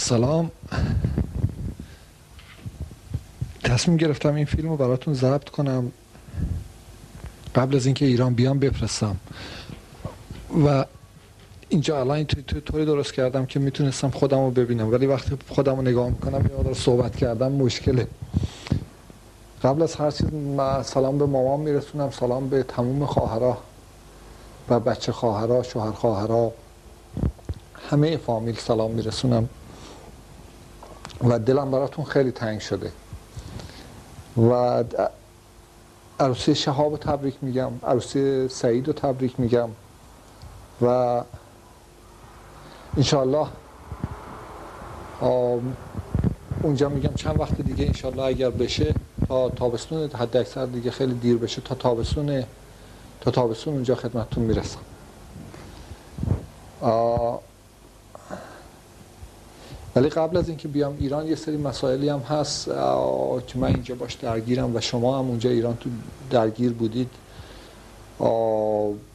سلام. تصمیم گرفتم این فیلم رو براتون ضبط کنم قبل از اینکه ایران بیام بفرستم و اینجا الان طوری درست کردم که میتونستم خودم رو ببینم، ولی وقتی خودم رو نگاه میکنم یه مقدار صحبت کردم مشکله. قبل از هر چیز سلام به مامان میرسونم، سلام به تموم خواهرها و بچه خواهرها، شوهر خواهرها، همه فامیل سلام میرسونم و دلم براتون خیلی تنگ شده و عروسی شهاب تبریک میگم، عروسی سعید رو تبریک میگم و انشالله اونجا میگم چند وقت دیگه انشالله اگر بشه تا تابستون، حد اکثر دیگه خیلی دیر بشه، تا تابستون اونجا خدمتتون میرسم. ولی قبل از اینکه بیام ایران یه سری مسائلی هم هست که من اینجا باش درگیرم و شما هم اونجا ایران تو درگیر بودید.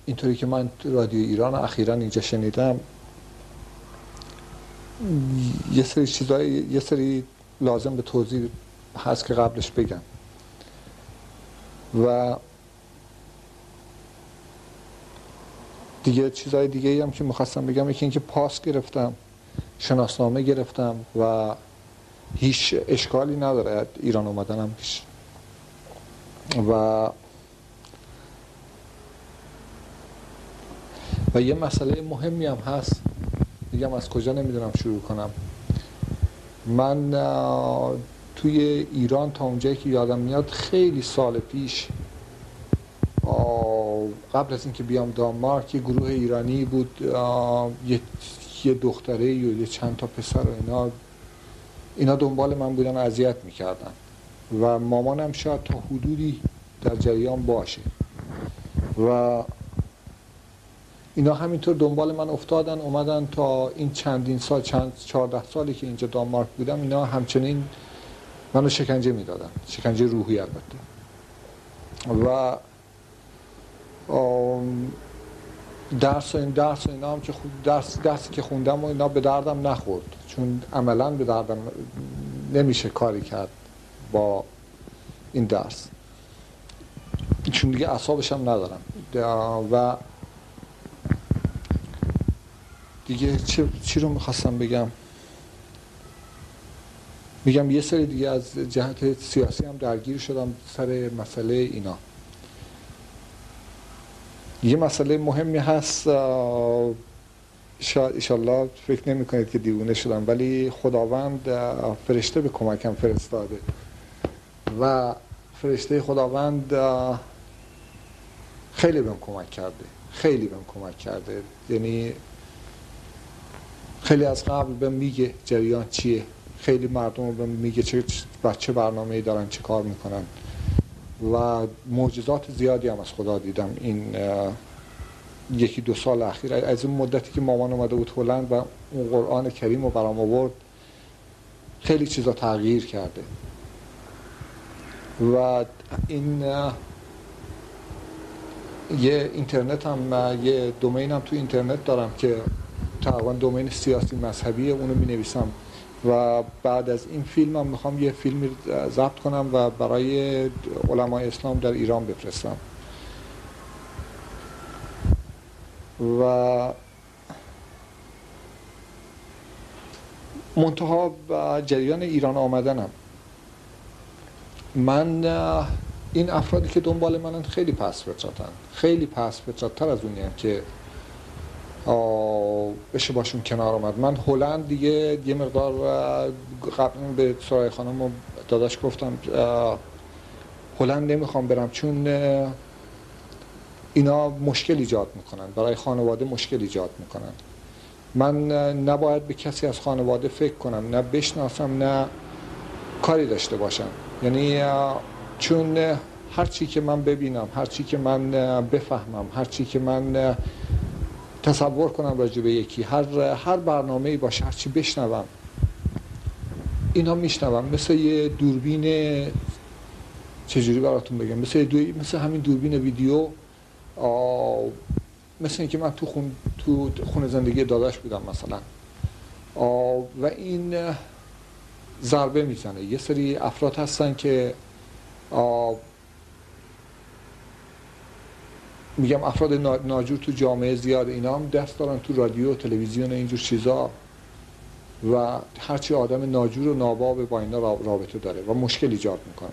اینطوری که من رادیو ایران اخیراً اینجا شنیدم، یه سری لازم به توضیح هست که قبلش بگم. و دیگه چیزای دیگه هم که میخواستم بگم یکی اینکه پاس گرفتم، شناسنامه گرفتم و هیچ اشکالی نداره ایران اومدنم هیچ. و یه مسئله مهمی هم هست، میگم از کجا نمیدونم شروع کنم. من توی ایران تا اونجایی که یادم میاد خیلی سال پیش قبل از اینکه بیام دانمارک یه گروه ایرانی بود، یه دختره و یه چند تا پسر و اینا دنبال من بودن، اذیت میکردن و مامانم شاید تا حدودی در جریان باشه و اینا همینطور دنبال من افتادن، اومدن تا این چندین سال، 14 سالی که اینجا دانمارک بودم، اینا همچنین منو شکنجه میدادن، شکنجه روحی البته. و درس و اینا هم که درسی که خوندم و اینا به دردم نخورد، چون عملاً به دردم نمیشه کاری کرد با این درس، چون دیگه اعصابش هم ندارم. و دیگه چی رو میخواستم بگم یه سری دیگه از جهت سیاسی هم درگیر شدم سر مسئله اینا. یه مسئله مهمی هست، انشالله فکر نمی کنید که دیوونه شدم، ولی خداوند فرشته به کمکم فرستاده و فرشته خداوند خیلی بهم کمک کرده، یعنی خیلی از قبل بهم میگه جریان چیه، خیلی مردم بهم میگه چه برنامه‌ای دارن، چه کار میکنن و معجزات زیادی هم از خدا دیدم این 1-2 سال اخیر. از این مدتی که مامان اومده بود هلند و اون قرآن کریم رو برام آورد، خیلی چیزا تغییر کرده و این یه اینترنت هم، یه دومین هم تو اینترنت دارم که تقریبا دومین سیاسی مذهبیه، اونو می نویسم و بعد از این فیلم هم میخوام یه فیلمی ضبط کنم و برای علمای اسلام در ایران بفرستم. و منتها جریان ایران آمدنم، من این افرادی که دنبال منن خیلی پس فطرت‌تر از اونی هم که بشه باشون کنار آمد. من هلند دیگه یه مقدار قبلا به سرای خانم و داداش گفتم هلند نمیخوام برم، چون اینا مشکل ایجاد میکنن، برای خانواده مشکل ایجاد میکنن. من نباید به کسی از خانواده فکر کنم، نه بشناسم نه کاری داشته باشم، یعنی چون هر چی که من ببینم، هر چی که من بفهمم، هر چی که من تصور کنم راجع به یکی، هر برنامه‌ای باشه، هر چی بشنوم اینا میشنوم، مثل یه دوربین، چجوری براتون بگم، مثل همین دوربین ویدیو، مثل اینکه من تو خونه زندگی داداش بودم مثلا و این ضربه میزنه. یه سری افراد هستن که میگم افراد ناجور تو جامعه زیاد، اینا هم دست دارن تو رادیو و تلویزیون و اینجور چیزا و هرچی آدم ناجور و ناباب با اینا رابطه داره و مشکل ایجاد میکنه.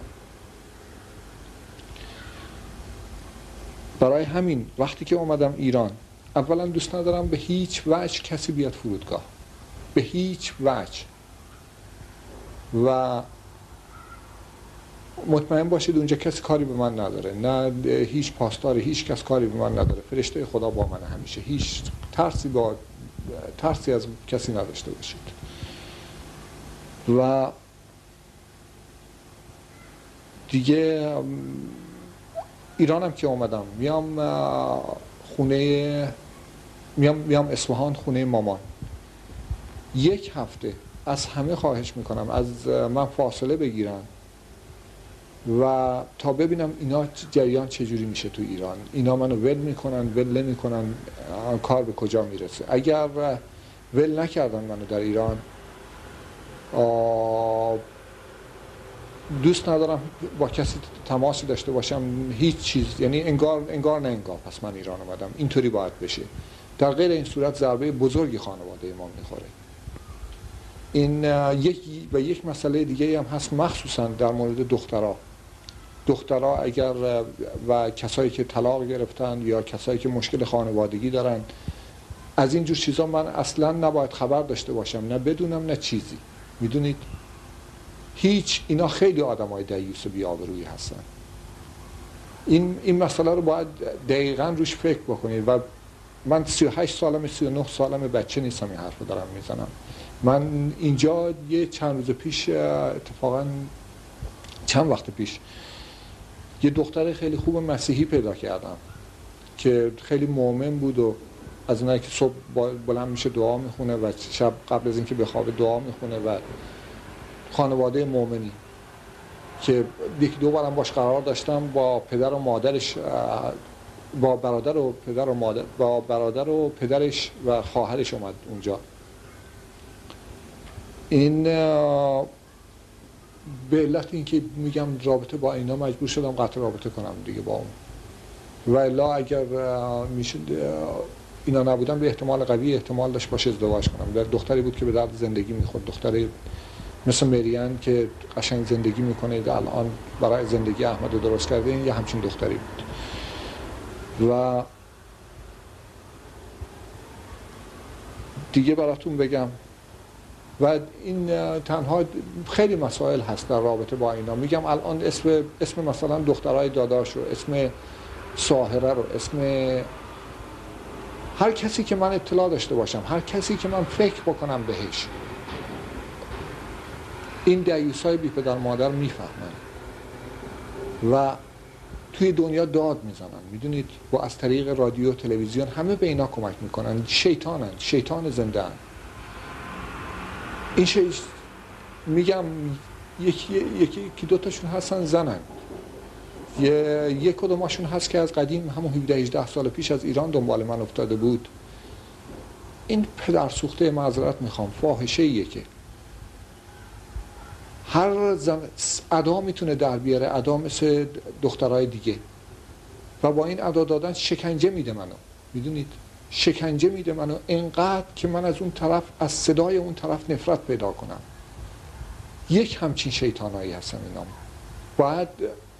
برای همین وقتی که اومدم ایران، اولا دوست ندارم به هیچ وجه کسی بیاد فرودگاه، به هیچ وجه، و مطمئن باشید اونجا کسی کاری به من نداره، نه هیچ پاسدار، هیچ کس کاری به من نداره. فرشته خدا با من همیشه، هیچ ترسی از کسی نداشته باشید. و دیگه ایرانم که اومدم، میام اصفهان، خونه مامان. یک هفته از همه خواهش میکنم از من فاصله بگیرن و تا ببینم اینا جریان چجوری میشه تو ایران. اینا منو ول میکنن، ول نمیکنن، کار به کجا میرسه. اگر ول نکردن منو در ایران، دوست ندارم با کسی تماسی داشته باشم، هیچ چیز، یعنی انگار نه انگار. پس من ایران اومدم، اینطوری باید بشه. در غیر این صورت ضربه بزرگی خانواده ما میخوره. این یک مسئله دیگه هم هست، مخصوصا در مورد دخترها اگر و کسایی که طلاق گرفتن یا کسایی که مشکل خانوادگی دارن، از این جور چیزا من اصلا نباید خبر داشته باشم، نه بدونم نه چیزی. میدونید اینا خیلی آدمای دیوس و بی‌آبرویی هستن. این مسئله رو باید دقیقاً روش فکر بکنید. و من 38 سالمه، 39 سالمه، بچه نیستم این حرفو دارم میزنم. من اینجا چند روز پیش، اتفاقاً چند وقت پیش، یه دختر خیلی خوب مسیحی پیدا کردم که خیلی مؤمن بود و از اونایی که صبح بلند میشه دعا میخونه و شب قبل از اینکه بخوابه دعا میخونه و خانواده مؤمنی که یکی دو بارم باش قرار داشتم، با پدر و مادرش، با برادر و پدرش و خواهرش اومد اونجا. این به علت اینکه میگم رابطه با اینا مجبور شدم قطع رابطه کنم دیگه با اون. و الا اگر میشد اینا نبودن، به احتمال قوی احتمال داشت باشه ازدواج کنم. در دختری بود که به درد زندگی میخورد، دختری مثل مریان که قشنگ زندگی میکنه، الان برای زندگی احمد رو درست کرده. این یه همچین دختری بود. و دیگه براتون بگم، و این تنها خیلی مسائل هست در رابطه با اینا. میگم الان اسم مثلا دخترای داداش رو، اسم ساحره رو، اسم هر کسی که من اطلاع داشته باشم، هر کسی که من فکر بکنم بهش، این دیوسای بی پدر مادر میفهمن و توی دنیا داد میزنن. میدونید با از طریق رادیو، تلویزیون، همه به اینا کمک میکنن. شیطان زنده هن. این میگم یکی دوتاشون هستن زنن، یک کدوماشون هست که از قدیم، همون 17-18 سال پیش از ایران دنبال من افتاده بود. این پدر سوخته، معذرت میخوام، فاحشه که هر ادا میتونه در بیاره، ادا مثل دخترای دیگه، و با این ادا دادن شکنجه میده منو. میدونید شکنجه میده منو اینقدر که من از اون طرف، از صدای اون طرف نفرت پیدا کنم. یک همچین شیطانایی هستن اینا. باید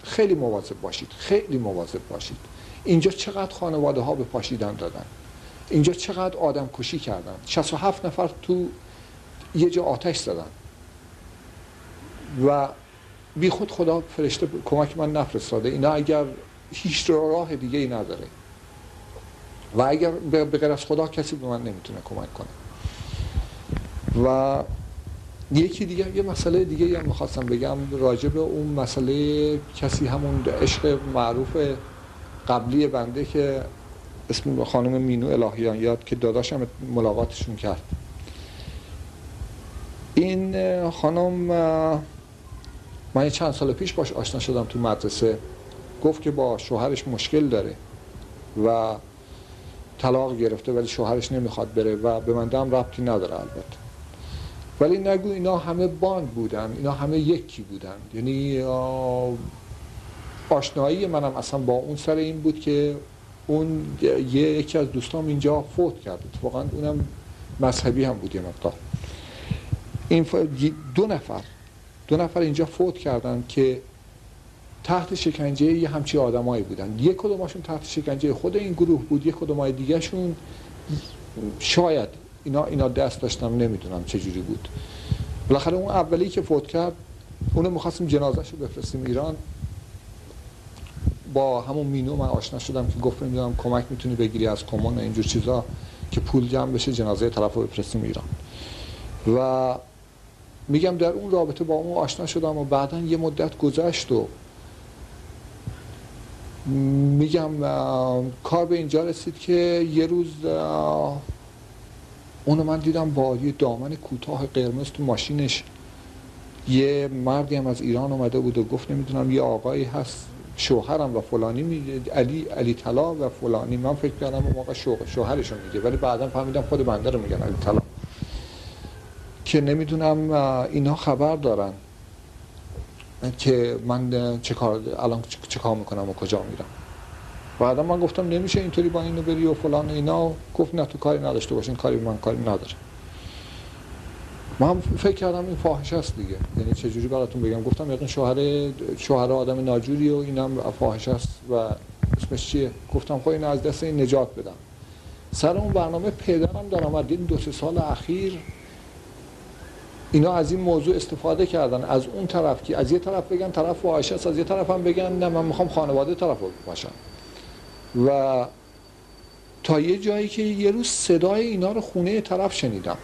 خیلی مواظب باشید، خیلی مواظب باشید. اینجا چقدر خانواده ها به پاشیدن دادن، اینجا چقدر آدم کشی کردن. 67 نفر تو یه جا آتش زدن و بی خود خدا فرشته کمک من نفرستاده. اینا اگر هیچ راه دیگه ای نداره و اگر به غیر از خدا کسی به من نمیتونه کمک کنه. و یه مسئله دیگه هم میخواستم بگم راجع به اون مسئله کسی، همون عشق معروف قبلی بنده که اسم خانم مینو الهیان یاد، که داداشم ملاقاتشون کرد. این خانم من چند سال پیش باش آشنا شدم تو مدرسه. گفت که با شوهرش مشکل داره و طلاق گرفته ولی شوهرش نمیخواد بره و به من هم ربطی نداره البته. ولی نگو اینا همه باند بودن، اینا همه یکی بودن. یعنی آشنایی منم اصلا با اون سر این بود که اون یکی از دوستام اینجا فوت کرد، اتفاقا اونم مذهبی هم بود یه مقدار. این دو نفر اینجا فوت کردن که تحت شکنجه یه همچی آدمایی بودن. یک کدوماشون تحت شکنجه خود این گروه بود، یک کدومای دیگه شون شاید اینا دست داشتم، نمیدونم چجوری بود. بالاخره اون اولی که فوت کرد اونو می‌خواستیم جنازه‌شو بفرستیم ایران. با همون مینو من آشنا شدم که گفت نمیدونم کمک میتونی بگیری از کمون و اینجور چیزا که پول جمع بشه جنازه طرفو بفرستیم ایران. و میگم در اون رابطه با اون آشنا شدم و بعداً یه مدت گذشت و میگم کار به اینجا رسید که یه روز اونو من دیدم با یه دامن کوتاه قرمز تو ماشینش. یه مردی هم از ایران اومده بود و گفت نمیدونم یه آقایی هست شوهرم و فلانی علی طلا و فلانی. من فکر کردم اون موقع شوهرشون میگه، ولی بعدا فهمیدم خود بنده رو میگن علی طلا، که نمیدونم اینا خبر دارن که من الان چه کار میکنم و کجا میرم. بعدا من گفتم نمیشه اینطوری با اینو بری و فلان اینا. گفت نه تو کاری نداشته باشین، کاری من کاری نداره. من فکر کردم این فاحشه است دیگه، یعنی چه جوری براتون بگم. گفتم یقین شوهر آدم ناجوری و اینم فاحشه است و اسمش چیه. گفتم خب اینو از دست این نجات بدم. سر اون برنامه پدرم در آمد. دید 2-3 سال اخیر اینا از این موضوع استفاده کردن، از اون طرف که از یه طرف بگن طرف فاحشه است، از یه طرف هم بگن نه من میخوام خانواده طرف باشم. و تا یه جایی که یه روز صدای اینا رو خونه طرف شنیدم،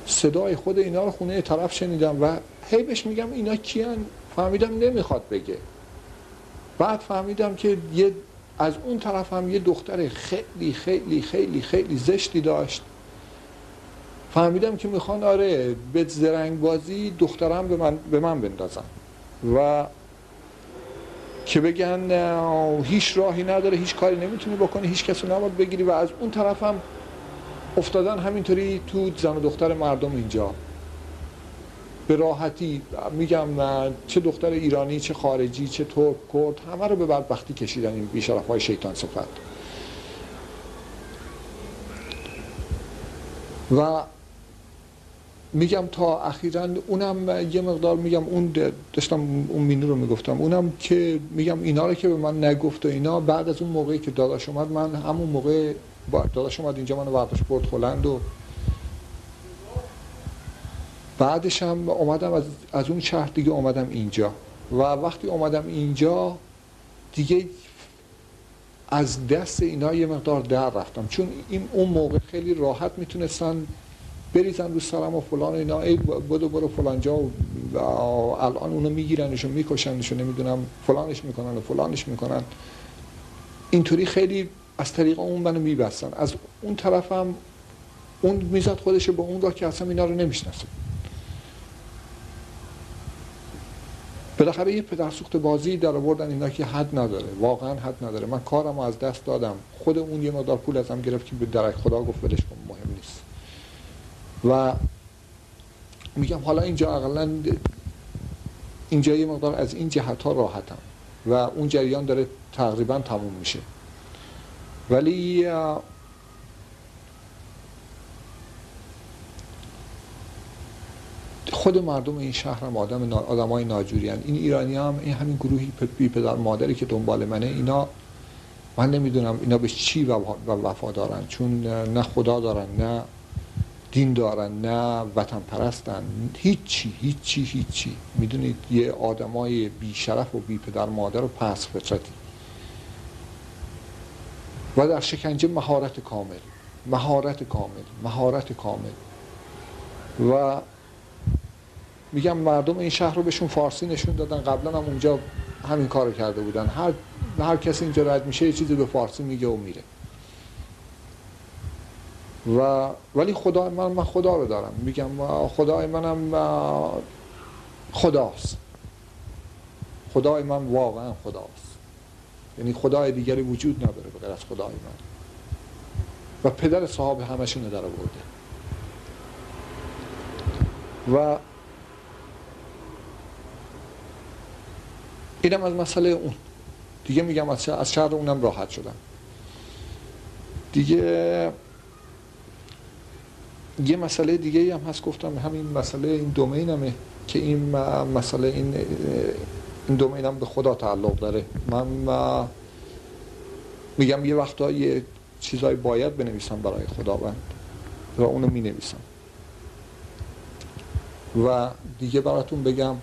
صدای خود اینا رو خونه طرف شنیدم و هی بهش میگم اینا کیان؟ فهمیدم نمیخواد بگه. بعد فهمیدم که از اون طرف هم یه دختر خیلی خیلی خیلی خیلی زشتی داشت. فهمیدم که میخوان آره به زرنگ بازی دخترم به من بندازن و که بگن هیچ راهی نداره، هیچ کاری نمیتونی بکنی، هیچ کسی نباید بگیری. و از اون طرف هم افتادن همینطوری تو زن و دختر مردم اینجا به راحتی. میگم چه دختر ایرانی، چه خارجی، چه ترک، کرد، همه رو به بدبختی کشیدن این بی‌شرف‌های شیطان صفت. و میگم تا اخیراً اونم یه مقدار میگم اون داشتم اون مینو رو میگفتم، اونم که میگم اینا رو که به من نگفت و اینا. بعد از اون موقعی که داداش اومد، من همون موقع داداش اومد اینجا منو برداشت برد هلند و بعدش هم اومدم از اون شهر دیگه اومدم اینجا. و وقتی اومدم اینجا دیگه از دست اینا یه مقدار در رفتم، چون اون موقع خیلی راحت میتونستن بریزن رو سرم و فلان و اینا. ای برو فلانجا و الان اونو میگیرنش و میکشنش و نمیدونم فلانش میکنن و فلانش میکنن. اینطوری خیلی از طریق اون منو میبستن. از اون طرفم اون میزد خودشو به اون را که اصلا اینا رو نمیشناسه. بالاخره یه پدرسوخت بازی در آوردن اینا که حد نداره، واقعا حد نداره. من کارمو از دست دادم. خود اون یه مقدار پول ازم گرفت که به درک خدا گفت ولش کن، مهم نیست. و میگم حالا اینجا اقلا اینجا یه مقدار از این جهت ها راحتم و اون جریان داره تقریبا تموم میشه. ولی خود مردم این شهر هم آدمای ناجوری هستند. این ایرانی هم این همین گروهی بی پدر مادری که دنبال منه، اینا من نمیدونم اینا به چی وفا دارن، چون نه خدا دارن، نه دین دارن، نه وطن پرستن، هیچی. میدونید یه آدمای بی شرف و بی پدر مادر و پس فطرتی و در شکنجه مهارت کامل. و میگم مردم این شهر رو بهشون فارسی نشون دادن. قبلا هم اونجا همین کارو کرده بودن. هر کسی اینجا رد میشه یه چیزی به فارسی میگه و میره. ولی من خدا رو دارم. میگم خدای منم خداست. خدای من واقعا خداست. یعنی خدای دیگری وجود نداره به غیر از خدای من. و پدر صاحب همشون رو در آورده. و اینم از مسئله اون دیگه. میگم از شر اونم راحت شدم دیگه. یه مسئله دیگه هم هست، گفتم همین مسئله این دومینمه که این مسئله این دومینم به خدا تعلق داره. من میگم یه وقتا یه چیزایی باید بنویسم برای خداوند و اونو می نویسم. و دیگه براتون بگم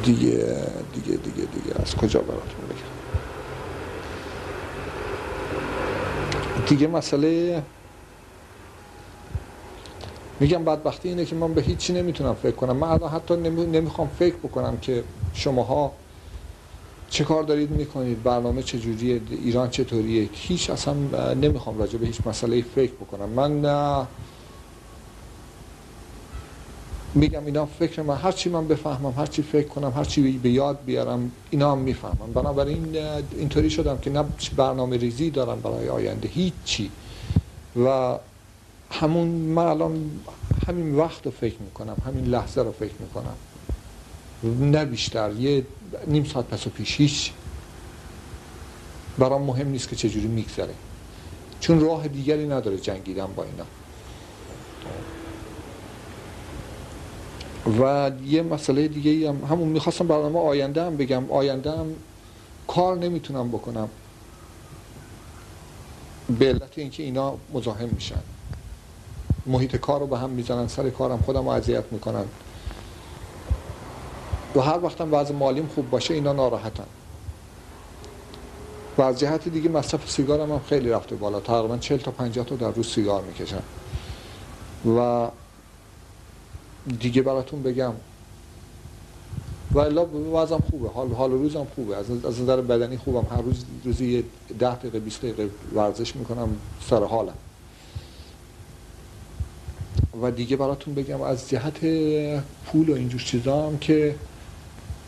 دیگه از کجا براتون بگم دیگه. مسئله میگم بدبختی اینه که من به هیچی نمیتونم فکر کنم. من الان حتی نمیخوام فکر بکنم که شماها چه کار دارید میکنید، برنامه چجوریه، ایران چطوریه. هیچ اصلا نمیخوام راجع به هیچ مسئله فکر بکنم. من میگم اینا فکر من، هرچی من بفهمم، هرچی فکر کنم، هرچی به یاد بیارم اینا هم میفهمم. بنابراین اینطوری شدم که نه برنامه ریزی دارم برای آینده، هیچی. و من الان همین وقت رو فکر میکنم، همین لحظه رو فکر میکنم، نه بیشتر. یه نیم ساعت پس و پیش هیچ برام مهم نیست که چجوری میگذره، چون راه دیگری نداره جنگیدن با اینا. و یه مسئله دیگه هم همون میخواستم برنامه آینده هم بگم. آینده هم کار نمیتونم بکنم به علت اینکه اینا مزاحم میشن، محیط کار رو به هم میزنن، سر کارم خودم رو اذیت میکنن و هر وقتم وضع مالیم خوب باشه اینا ناراحتن. و از جهت دیگه مصرف سیگارم هم خیلی رفته بالا، تقریبا 40 تا 50 تا در روز سیگار میکشم. و دیگه براتون بگم و الا وضعم خوبه، حال و روزم خوبه، از نظر بدنی خوبم. هر روز روزی 10 دقیقه 20 دقیقه ورزش میکنم، سر حالم. و دیگه براتون بگم از جهت پول و اینجور چیزا هم که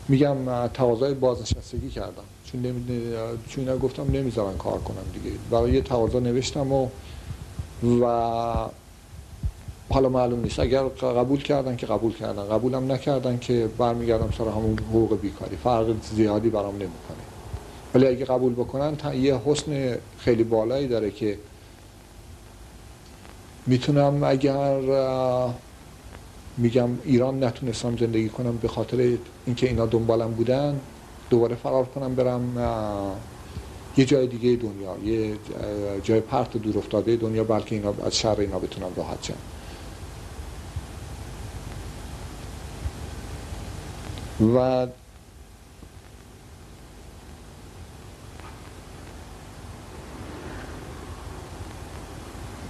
میگم تقاضای بازنشستگی کردم، چون اینا گفتم نمیذارن کار کنم دیگه. برای یه تقاضا نوشتم و حالا معلوم نیست، اگر قبول کردن که قبول کردن، قبولم نکردن که برمیگردم سر همون حقوق بیکاری. فرق زیادی برام نمیکنه. ولی اگه قبول بکنن یه حسن خیلی بالایی داره که میتونم اگر میگم ایران نتونستم زندگی کنم به خاطر اینکه اینا دنبالم بودن، دوباره فرار کنم برم یه جای دیگه دنیا، یه جای پرت دور افتاده دنیا، بلکه اینا از شر اینا بتونم راحت شم. و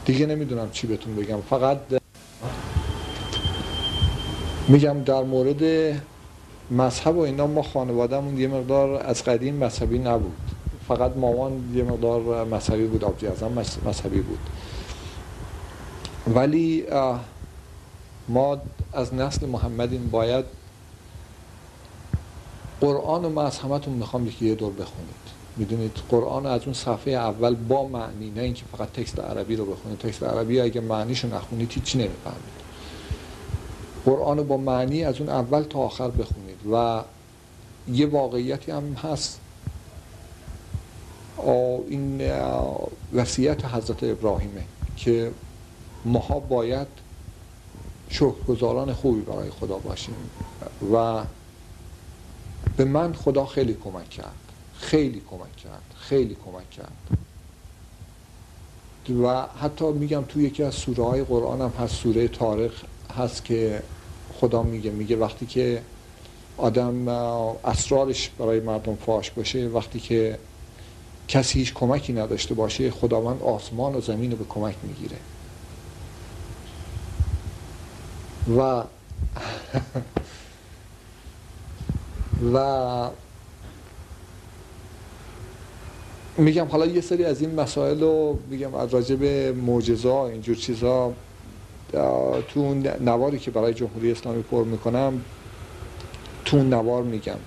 دیگه نمیدونم چی بهتون بگم. فقط میگم در مورد مذهب و اینا ما خانوادهمون یه مقدار از قدیم مذهبی نبود. فقط مامان یه مقدار مذهبی بود، آبجی اعظم مذهبی بود. ولی ما از نسل محمدیم، باید قرآن و من از همتون میخوام یه دور بخونید. میدونید قرآن از اون صفحه اول با معنی، نه اینکه فقط تکست عربی رو بخونید. تکست عربی اگه معنیشو نخونید هیچی نمیفهمید. قرآن رو با معنی از اون اول تا آخر بخونید. و یه واقعیتی هم هست، این وصیت حضرت ابراهیمه که ماها باید شکرگزاران خوبی برای خدا باشیم. و به من خدا خیلی کمک کرد، خیلی کمک کرد. و حتی میگم توی یکی از سوره های قرآن هم هست، سوره طارق هست، که خدا میگه وقتی که آدم اسرارش برای مردم فاش باشه، وقتی که کسی هیچ کمکی نداشته باشه، خداوند آسمان و زمین رو به کمک میگیره. و میگم حالا یه سری از این مسائل رو میگم از راجع به معجزه‌ها اینجور چیزا تو اون نواری که برای جمهوری اسلامی پر میکنم، تو اون نوار میگم.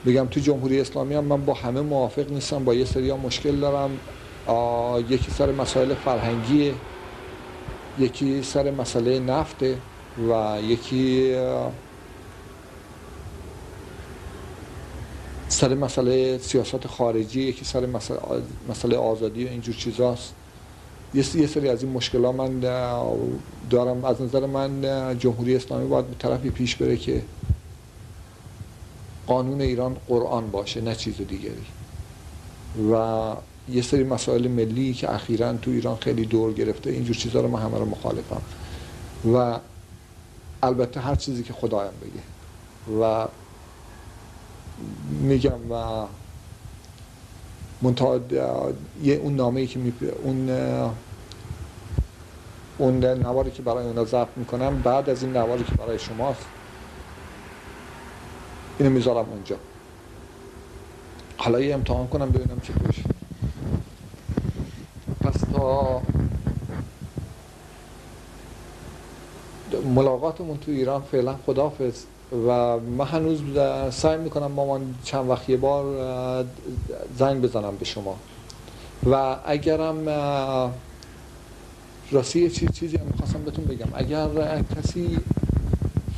بگم تو جمهوری اسلامی هم من با همه موافق نیستم، با یه سری مشکل دارم. یکی سر مسائل فرهنگیه، یکی سر مسئله نفته و یکی سر مسئله سیاست خارجی، یکی سر مسئله آزادی و اینجور چیزاست. یه سری از این مشکلات من دارم. از نظر من جمهوری اسلامی باید به طرفی پیش بره که قانون ایران قرآن باشه نه چیز دیگری. و یه سری مسائل ملی که اخیراً تو ایران خیلی دور گرفته، اینجور چیزا رو من همه رو مخالفم. و البته هر چیزی که خدایم بگه و میگم و منتها اون نامه‌ای که اون نواری که برای اونا ضبط میکنم، بعد از این نواری که برای شماست اینو میذارم اونجا. حالا یه امتحان کنم ببینم چه بشه. پس تا ملاقاتمون تو ایران فعلا خداحافظ. و من هنوز سعی میکنم مامان چند وقت یه بار زنگ بزنم به شما و اگرم راستی چیزی هم میخواستم بهتون بگم، اگر کسی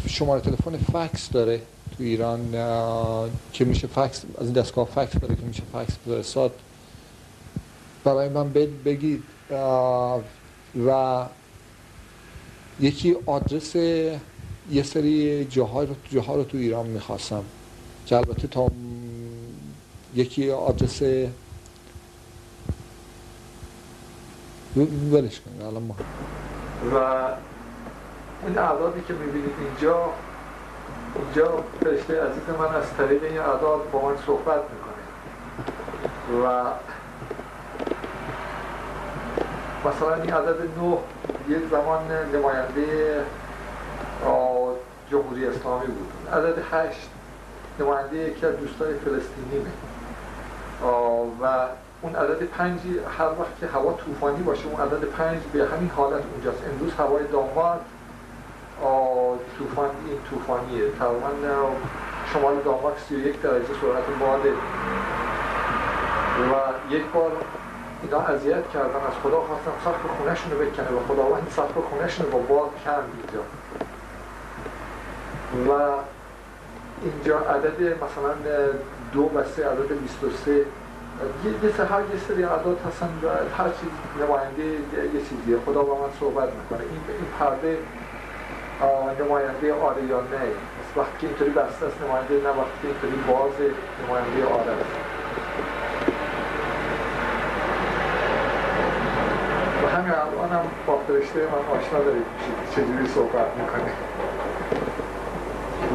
شماره تلفن فکس داره تو ایران که میشه فکس از این دستگاه فکس داره که میشه فکس فرستاد، برای من بگید. و یکی آدرس یه سری جاها رو تو ایران میخواستم که البته تا یکی آدرس ولش کنید الان ما. و این اعدادی که میبینید اینجا فرشته عزیز من از طریق این اعداد با من صحبت میکنه و مثلا این عدد 9 یک زمان نماینده جمهوری اسلامی بود. عدد 8 نماینده یکی از دوستای فلسطینیه و اون عدد 5 هر وقت که هوا طوفانی باشه اون عدد 5 به همین حالت اونجاست. امروز هوای دانمارک طوفانیه، تقریبا شمال دانمارک 31 درجه سرعت باده و یک بار اینا اذیت کردن، از خدا خواستم سقف خونه‌شون رو بکنه و خداوند سقف خونه‌شون رو با باد کند اینجا. و اینجا عدد مثلا 2 و 3 عدد 23 یه سری اعداد هستن و هر چیز نماینده یه چیزیه. خدا با من صحبت میکنه. این پرده نماینده آره یا نه، وقتی که اینطوری بسته است نماینده نه، وقتی که اینطوری بازه نماینده آره است. و همین الان هم با فرشته من آشنا دارید چجوری صحبت میکنه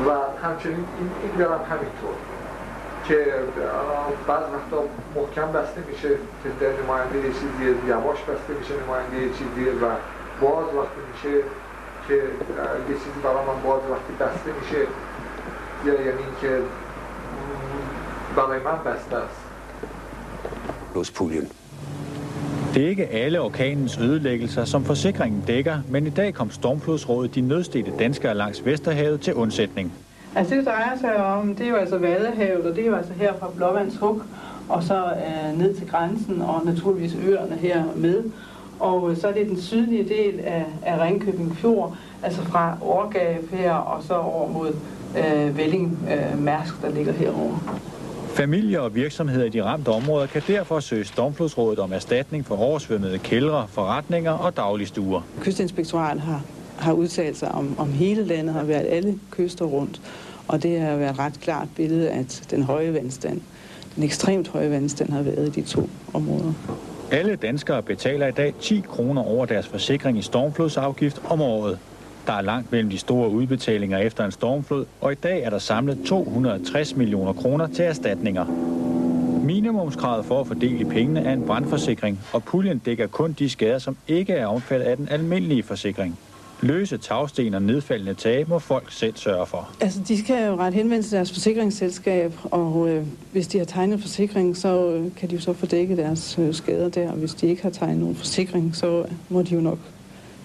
و همچنین این دارم همینطور که بعض وقتا محکم بسته میشه که در نماینده یه چیزیه، یواش بسته میشه نماینده یه چیزیه و باز وقتی میشه که یه چیزی برای من باز وقتی بسته میشه یعنی که برای من بسته است. Puljen. Det er ikke alle orkanens ødelæggelser, som forsikringen dækker, men i dag kom Stormflodsrådet de nødstedte danskere langs Vesterhavet til undsætning. Altså det drejer sig om, det er jo altså Vadehavet, og det er jo altså her fra Blåvandshuk, og så ned til grænsen, og naturligvis øerne her med. Og så er det den sydlige del af Ringkøbing Fjord, altså fra Årgab her, og så over mod Velling Mærsk, der ligger herovre. Familier og virksomheder i de ramte områder kan derfor søge Stormflodsrådet om erstatning for oversvømmede kældre, forretninger og dagligstuer. Kystinspektoratet har udtalt sig om hele landet, har været alle kyster rundt, og det har været et ret klart billede, at den høje vandstand, den ekstremt høje vandstand har været i de 2 områder. Alle danskere betaler i dag 10 kroner over deres forsikring i stormflodsafgift om året. Der er langt mellem de store udbetalinger efter en stormflod, og i dag er der samlet 260 millioner kroner til erstatninger. Minimumskravet for at fordele pengene er en brandforsikring, og puljen dækker kun de skader, som ikke er omfattet af den almindelige forsikring. Løse tagsten og nedfaldende tage må folk selv sørge for. Altså, de skal jo ret henvende til deres forsikringsselskab, og hvis de har tegnet forsikring, så kan de jo så få dækket deres skader der. Og hvis de ikke har tegnet nogen forsikring, så må de jo nok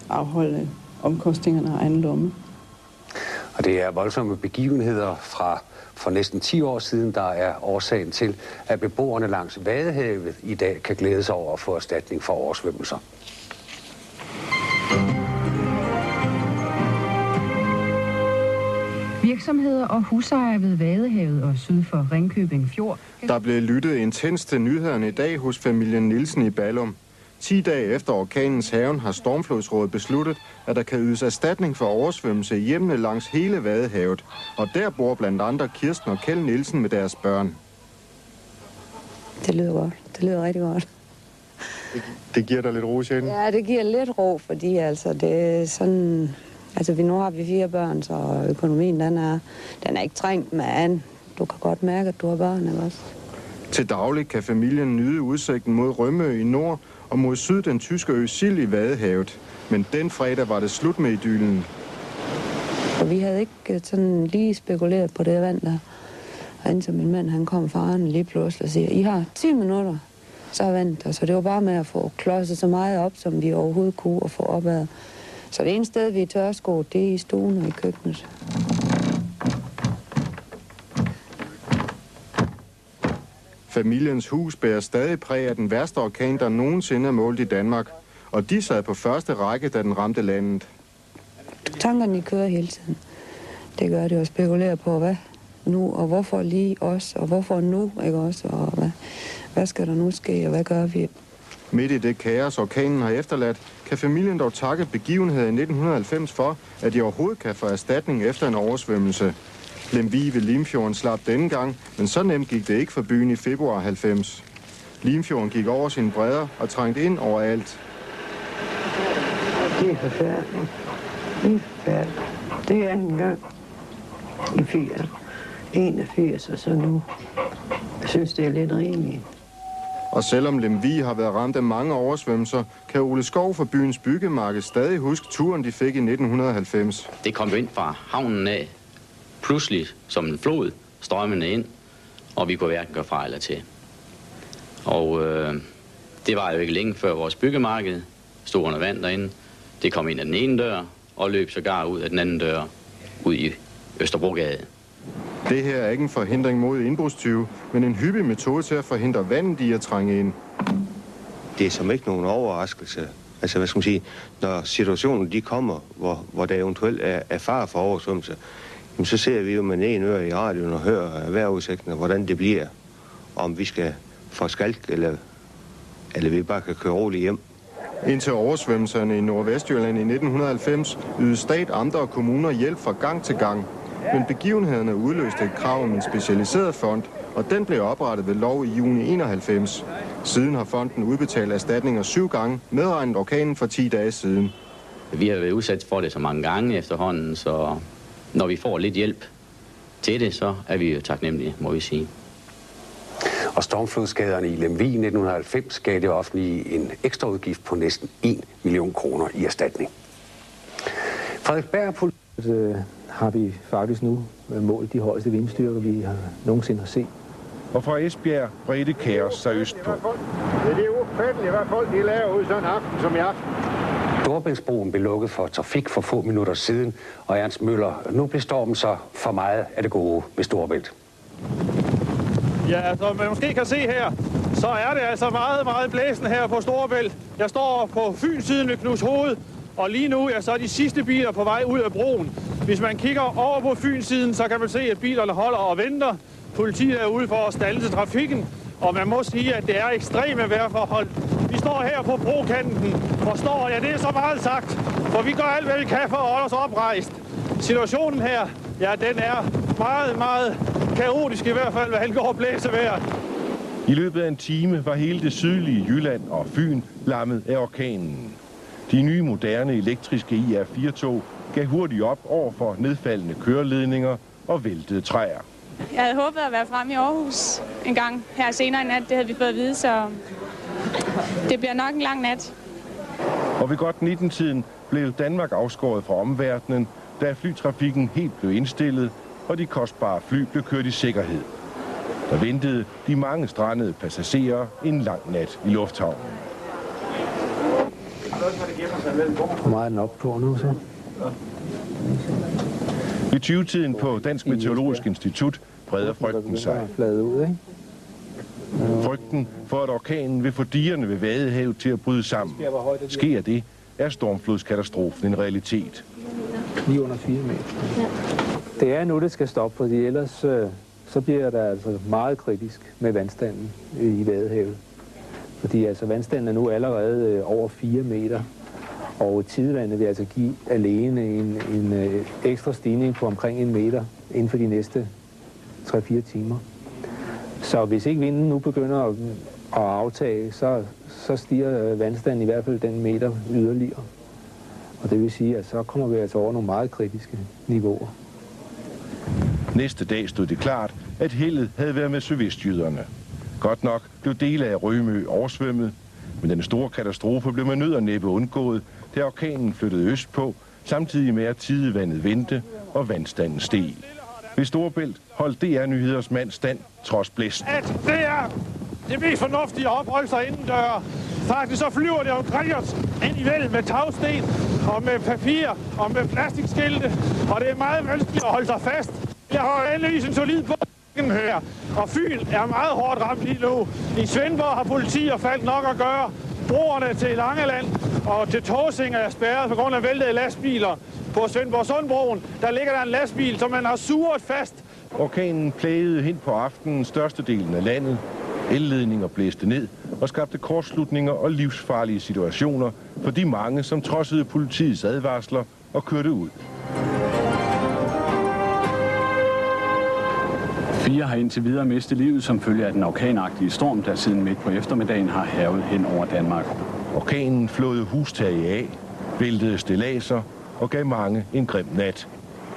afholde omkostningerne af egen lomme. Og det er voldsomme begivenheder fra for næsten 10 år siden, der er årsagen til, at beboerne langs Vadehavet i dag kan glæde sig over at få erstatning for oversvømmelser. Virksomheder og husejere ved Vadehavet og syd for Ringkøbing Fjord. Der blev lyttet intenst til nyhederne i dag hos familien Nielsen i Ballum. 10 dage efter orkanens hærgen har Stormflodsrådet besluttet, at der kan ydes erstatning for oversvømmelse i hjemmene langs hele Vadehavet. Og der bor blandt andre Kirsten og Kjeld Nielsen med deres børn. Det lyder godt. Det lyder rigtig godt. Det giver dig lidt ro, Sjælen? Ja, det giver lidt ro, fordi altså, det er sådan... Altså, nu har vi 4 børn, så økonomien, den er ikke trængt med an. Du kan godt mærke, at du har børn, ikke også? Til daglig kan familien nyde udsigten mod Rømø i nord og mod syd den tyske ø Sild i Vadehavet. Men den fredag var det slut med idyllen. Og vi havde ikke sådan lige spekuleret på det vand der. Og indtil min mand, han kom faren lige pludselig og siger, I har 10 minutter, så er vandet der. Så det var bare med at få klodset så meget op, som vi overhovedet kunne og få opad. Så det ene sted, vi er tørsko, det er i stuen og i køkkenet. Familiens hus bærer stadig præg af den værste orkan, der nogensinde er målt i Danmark. Og de sad på første række, da den ramte landet. Tankerne kører hele tiden. Det gør det at spekulere på, hvad nu, og hvorfor lige os, og hvorfor nu, ikke også, og hvad skal der nu ske, og hvad gør vi? Midt i det kaos, orkanen har efterladt, kan familien dog takke begivenheden i 1990 for, at de overhovedet kan få erstatning efter en oversvømmelse. Lemvig ved Limfjorden slap denne gang, men så nemt gik det ikke for byen i februar 90. Limfjorden gik over sine bredder og trængte ind overalt. Det er forfærdeligt. Det er forfærdeligt. Det er anden gang i 81, og så nu. Jeg synes, det er lidt rimeligt. Og selvom Lemvig har været ramt af mange oversvømmelser, kan Ole Skov fra byens byggemarked stadig huske turen, de fik i 1990. Det kom ind fra havnen af, pludselig som en flod, strømmende ind, og vi kunne hverken gøre fra eller til. Og det var jo ikke længe før vores byggemarked stod under vand derinde. Det kom ind af den ene dør, og løb sågar ud af den anden dør, ud i Østerbrogade. Det her er ikke en forhindring mod indbrudstyve, men en hyppig metode til at forhindre vandet i at trænge ind. Det er som ikke nogen overraskelse. Altså, hvad skal man sige, når situationen de kommer, hvor der eventuelt er fare for oversvømmelse, så ser vi jo med en øre i radioen og hører vejrudsigten, hvordan det bliver. Om vi skal få skalk, eller vi bare kan køre roligt hjem. Indtil oversvømmelserne i Nordvestjylland i 1990 ydede stat, amter og kommuner hjælp fra gang til gang. Men begivenhederne udløste et krav om en specialiseret fond, og den blev oprettet ved lov i juni 91. Siden har fonden udbetalt erstatninger 7 gange, medregnet orkanen for 10 dage siden. Vi har været udsat for det så mange gange efterhånden, så når vi får lidt hjælp til det, så er vi jo taknemmelige, må vi sige. Og stormflodsskaderne i Lemvig 1990 gav det offentlige en ekstra udgift på næsten 1 million kroner i erstatning. Frederiksberg har vi faktisk nu målt de højeste vindstyrker, vi nogensinde har set. Og fra Esbjerg bredte kaos sig østpå. Det er ufatteligt, hvad folk de laver ud sådan en aften som i aften. Storebæltsbroen blev lukket for trafik for få minutter siden, og Ernst Møller, nu blev stormen så for meget af det gode ved Storebælt. Ja, som man måske kan se her, så er det altså meget, meget blæsende her på Storebælt. Jeg står på Fyns-siden ved Knudshoved, og lige nu er så de sidste biler på vej ud af broen. Hvis man kigger over på Fyns-siden, så kan man se, at bilerne holder og venter. Politiet er ude for at standse trafikken, og man må sige, at det er ekstreme vejrforhold. Vi står her på brokanten, forstår jeg, det er så meget sagt, for vi gør alt, hvad vi kan for at holde os oprejst. Situationen her, ja, den er meget, meget kaotisk i hvert fald, hvad angår blæsevejr. I løbet af en time var hele det sydlige Jylland og Fyn lammet af orkanen. De nye moderne elektriske IR4-tog gav hurtigt op over for nedfaldende køreledninger og væltede træer. Jeg havde håbet at være fremme i Aarhus en gang her senere i nat. Det havde vi fået at vide, så det bliver nok en lang nat. Og ved godt 19-tiden blev Danmark afskåret fra omverdenen, da flytrafikken helt blev indstillet, og de kostbare fly blev kørt i sikkerhed. Der ventede de mange strandede passagerer en lang nat i lufthavnen. Hvor meget er den op på nu så? Ved 20-tiden på Dansk Meteorologisk Institut breder frygten sig. Frygten for, at orkanen vil få digerne ved Vadehavet til at bryde sammen. Sker det, er stormflodskatastrofen en realitet. Lige under 4 meter. Ja. Det er nu, det skal stoppe, fordi ellers så bliver der altså meget kritisk med vandstanden i Vadehavet. Fordi altså vandstanden er nu allerede over 4 meter, og tidevandet vil altså give alene en ekstra stigning på omkring 1 meter inden for de næste 3-4 timer. Så hvis ikke vinden nu begynder at aftage, så stiger vandstanden i hvert fald den meter yderligere. Og det vil sige, at så kommer vi altså over nogle meget kritiske niveauer. Næste dag stod det klart, at heldet havde været med sydvestjyderne. Godt nok blev dele af Rømø oversvømmet, men den store katastrofe blev med nød og næppe undgået, da orkanen flyttede østpå, samtidig med at tidevandet vendte og vandstanden steg. Ved Storebælt holdt DR Nyheders mand stand trods blæsten. At det er det mest fornuftige at opholde sig indendør. Faktisk så flyver det omkring os indimellem med tagsten og med papir og med plastikskilte, og det er meget vanskeligt at holde sig fast. Jeg har endelig en solid båd her, og Fyn er meget hårdt ramt lige nu. I Svendborg har politi og Falck nok at gøre. Broerne til Langeland og til Tåsinge er spærret på grund af væltede lastbiler. På Svendborg Sundbroen, der ligger der en lastbil, som man har suret fast. Orkanen plagede hen på aftenen størstedelen af landet. Elledninger blæste ned og skabte kortslutninger og livsfarlige situationer for de mange, som trodsede politiets advarsler og kørte ud. 4 har indtil videre mistet livet som følge af den orkanagtige storm, der siden midt på eftermiddagen har hærget hen over Danmark. Orkanen flåede hustage af, væltede stilladser og gav mange en grim nat.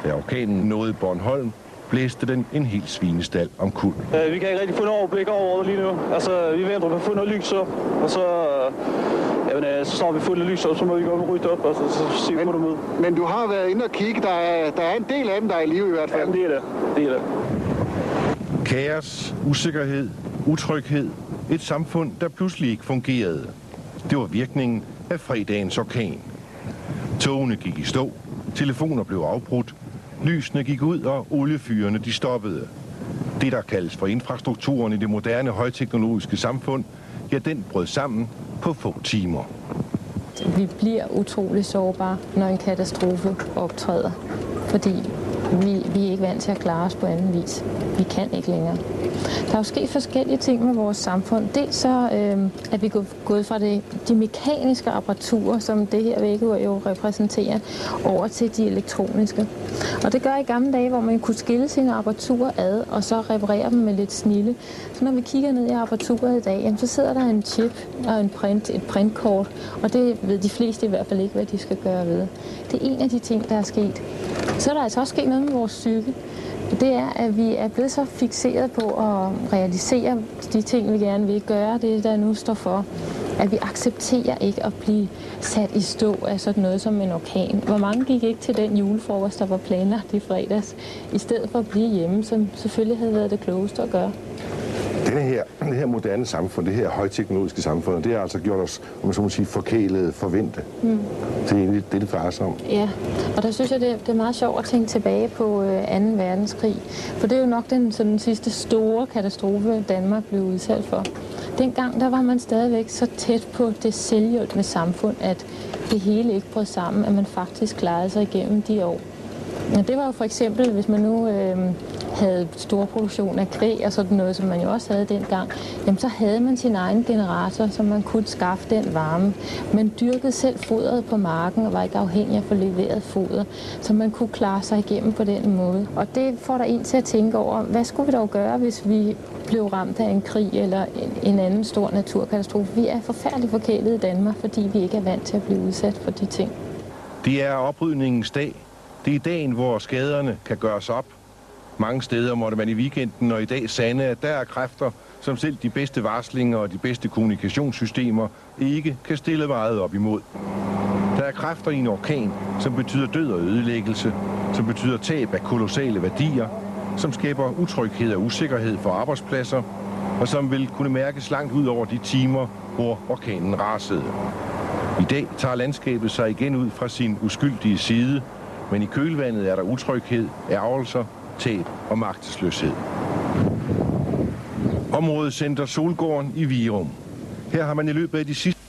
Da orkanen nåede Bornholm, blæste den en hel svinestal omkuld. Vi kan ikke rigtig få noget overblik over lige nu. Altså, vi venter på at få noget lys op, og så står vi fundet lys op, så må vi gå og rydde op, og så se på dem ud. Men du har været inde og kigge. Der er en del af dem, der er i live i hvert fald. Jamen, det er det. Det er det. Kaos, usikkerhed, utryghed. Et samfund, der pludselig ikke fungerede. Det var virkningen af fredagens orkan. Togene gik i stå, telefoner blev afbrudt, lysene gik ud, og oliefyrene de stoppede. Det, der kaldes for infrastrukturen i det moderne højteknologiske samfund, ja, den brød sammen på få timer. Vi bliver utrolig sårbare, når en katastrofe optræder, fordi vi er ikke vant til at klare os på anden vis. Vi kan ikke længere. Der er jo sket forskellige ting med vores samfund. Dels så er vi gået fra de mekaniske apparaturer, som det her vækkeur jo repræsenterer, over til de elektroniske. Og det gør i gamle dage, hvor man kunne skille sine apparaturer ad, og så reparere dem med lidt snilde. Så når vi kigger ned i apparaturet i dag, så sidder der en chip og et printkort, og det ved de fleste i hvert fald ikke, hvad de skal gøre ved. Det er en af de ting, der er sket. Så er der altså også sket noget med vores psyke. Det er, at vi er blevet så fikseret på at realisere de ting, vi gerne vil gøre, det der nu står for. At vi accepterer ikke at blive sat i stå af sådan noget som en orkan. Hvor mange gik ikke til den julefrokost, der var planlagt i fredags, i stedet for at blive hjemme, som selvfølgelig havde været det klogeste at gøre. Det her moderne samfund, det her højteknologiske samfund, det har altså gjort os, om man så må sige, forkælede, forvente. Det er egentlig det drejer sig om. Ja, og der synes jeg, det er meget sjovt at tænke tilbage på 2. verdenskrig. For det er jo nok den sidste store katastrofe, Danmark blev udsat for. Dengang der var man stadigvæk så tæt på det selvhjulpne samfund, at det hele ikke brød sammen, at man faktisk klarede sig igennem de år. Ja, det var jo for eksempel, hvis man nu havde stor produktion af kvæg og sådan noget, som man jo også havde dengang, jamen så havde man sin egen generator, så man kunne skaffe den varme. Man dyrkede selv fodret på marken og var ikke afhængig af at få leveret foder, så man kunne klare sig igennem på den måde. Og det får der en til at tænke over, hvad skulle vi dog gøre, hvis vi blev ramt af en krig eller en anden stor naturkatastrofe? Vi er forfærdeligt forkælet i Danmark, fordi vi ikke er vant til at blive udsat for de ting. Det er oprydningens dag. Det er dagen, hvor skaderne kan gøres op. Mange steder måtte man i weekenden og i dag sande, at der er kræfter, som selv de bedste varslinger og de bedste kommunikationssystemer ikke kan stille meget op imod. Der er kræfter i en orkan, som betyder død og ødelæggelse, som betyder tab af kolossale værdier, som skaber utryghed og usikkerhed for arbejdspladser, og som vil kunne mærkes langt ud over de timer, hvor orkanen rasede. I dag tager landskabet sig igen ud fra sin uskyldige side, Men i kølvandet er der utryghed, ærgelser, tab og magtesløshed. Området Center Solgården i Virum. Her har man i løbet af de sidste